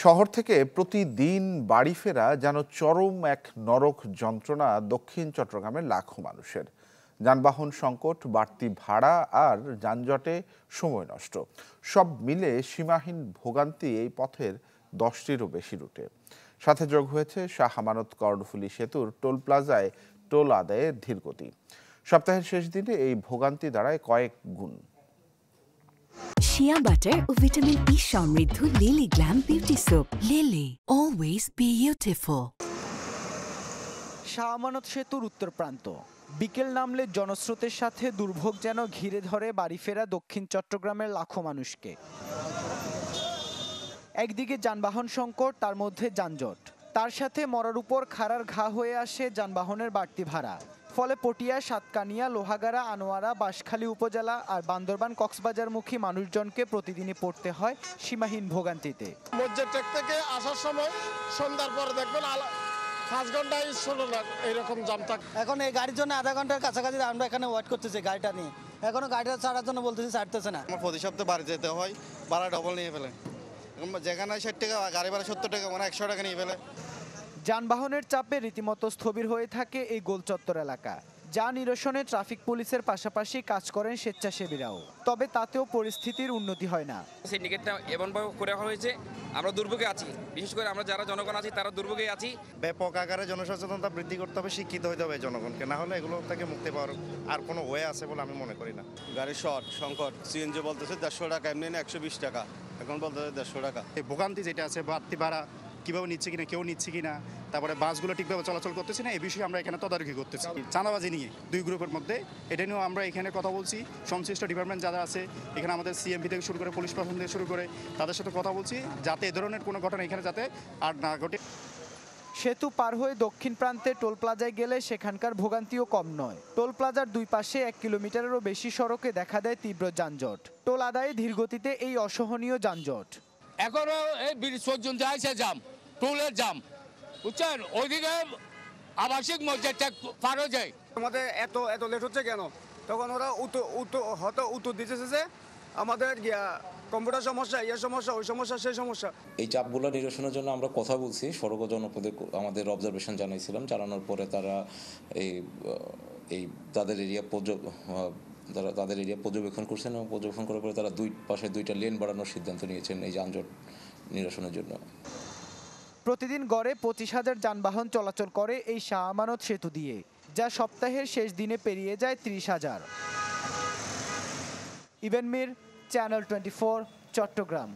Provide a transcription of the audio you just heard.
শহর থেকে প্রতিদিন বাড়ি ফেরা যেন চরম এক নরক যন্ত্রণা দক্ষিণ চট্টগ্রামের লাখো মানুষের। যানবাহন সংকট, বাড়তি ভাড়া আর যানজটে সময় নষ্ট, সব মিলে সীমাহীন ভোগান্তি এই পথের 10টিরও বেশি রুটে। সাথে যোগ হয়েছে শাহ আমানত কর্ণফুলী সেতুর টোল প্লাজায় টোল আদায়ের ধীরগতি। সপ্তাহের শেষ দিনে এই ভোগান্তি দাঁড়ায় কয়েক গুণ। শিয়া বাটার ও ভিটামিন ই সমৃদ্ধ lily glam beauty soap. Lily, always beautiful. Shah Amanat সেতুর উত্তর প্রান্ত। বিকেল নামলে জনস্রোতের সাথে দুর্ভোগ যেন ঘিরে ধরে বাড়ি ফেরা দক্ষিণ চট্টগ্রামের লাখো মানুষকে। একদিকে যানবাহন সংকট, তার মধ্যে যানজট, তার সাথে মরার উপর খাড়ার ঘা হয়ে আসে যানবাহনের বাড়তি ভাড়া। ফলে পটিয়া, সাতকানিয়া, লোহাগাড়া, আনোয়ারা, বাঁশখালী উপজেলা আর বান্দরবান কক্সবাজারমুখী মানুষজনকে প্রতিদিনই পড়তে হয় সীমাহীন ভোগান্তিতে। মসজিদ থেকে আসার সময় সন্ধ্যার পরে দেখবেন 5 ঘন্টায় 16 লাখ এইরকম জাম থাকে। এখন এই গাড়ির জন্য আধা ঘন্টার কাছাকাছি আমরা এখানে ওয়েট করতেছি গাড়িটা নিয়ে। এখনো গাড়িটা ছাড়ার জন্য বলতেছি, ছাড়তেছে না। আমার প্রতি সপ্তাহে বাড়ি যেতে হয়, ভাড়া ডবল নিয়ে ফেলে। যেখানে 60 টাকা গাড়ি ভাড়া 70 টাকা, মানে 100 টাকা নিয়ে ফেলে। যানবাহনের চাপে রীতিমতো স্থবির হয়ে থাকে এই গোলচত্বর এলাকা। যা নিরসনে ট্রাফিক পুলিশের পাশাপাশি কাজ করেন স্বেচ্ছাসেবীরাও। তবে তাতেও পরিস্থিতির উন্নতি হয় না। সিন্ডিকেটটা এমনভাবে করে হয়েছে, আমরা দুর্ভোগে আছি। বিশেষ করে আমরা যারা জনগণ আছি তারা দুর্ভোগে আছি। ব্যাপক আকারে জনসচেতনতা বৃদ্ধি করতে হবে, শিক্ষিত হতে হবে জনগণকে, না হলে এগুলো থেকে মুক্তি পাওয়ার আর কোনো ওয়ে আছে বলে আমি মনে করি না। গাড়ির সংকট, সিএনজি বলতেছে 150 টাকা, এমনি 120 টাকা, এখন বলতেছে 150 টাকা। এই ভোগান্তি যেটা আছে, বাড়তি ভাড়া কীভাবে নিচ্ছে কিনা, কেউ নিচ্ছে কিনা, তারপরে বাসগুলো ঠিকভাবে চলাচল করতেছে না, এই বিষয়ে আমরা এখানে তদারকি করতেছি। চাঁদাবাজি নিয়ে 2 গ্রুপের মধ্যে, এটা নিয়েও আমরা এখানে কথা বলছি। সংশ্লিষ্ট ডিপার্টমেন্ট যারা আছে এখানে, আমাদের সিএমপি থেকে শুরু করে পুলিশ প্রশাসন থেকে শুরু করে, তাদের সাথে কথা বলছি যাতে এ ধরনের কোনো ঘটনা এখানে যাতে আর না ঘটে। সেতু পার হয়ে দক্ষিণ প্রান্তে টোল প্লাজায় গেলে সেখানকার ভোগান্তিও কম নয়। টোল প্লাজার 2 পাশে 1 কিলোমিটারেরও বেশি সড়কে দেখা দেয় তীব্র যানজট। টোল আদায়ে ধীরগতিতে এই অসহনীয় যানজট। এখনো এই ব্রিজ পর্যন্ত আছে জাম, টোলের জাম, বুঝছেন? ওইদিকে আবাসিক মসজিদটা পার হয়ে যায়। আমাদের এত লেট হচ্ছে কেন? তখন ওরা উত্তর দিতেছে যে আমাদের কম্পিউটার সমস্যা, সমস্যা, ওই সমস্যা, সেই সমস্যা। এই চাপগুলো নিরসনের জন্য আমরা কথা বলছি, সড়ক জনপদে আমাদের অবজারভেশন জানাইছিলাম। জানানোর পরে তারা এই তাদের এরিয়া পর্যবেক্ষণ করছেন এবং পর্যবেক্ষণ করার পরে তারা 2 পাশে 2টা লেন বাড়ানোর সিদ্ধান্ত নিয়েছেন এই যানজট নিরসনের জন্য। প্রতিদিন গড়ে 25,000 যানবাহন চলাচল করে এই শাহ আমানত সেতু দিয়ে, যা সপ্তাহের শেষ দিনে পেরিয়ে যায় 30,000। ইভেন মির, চ্যানেল 24, চট্টগ্রাম।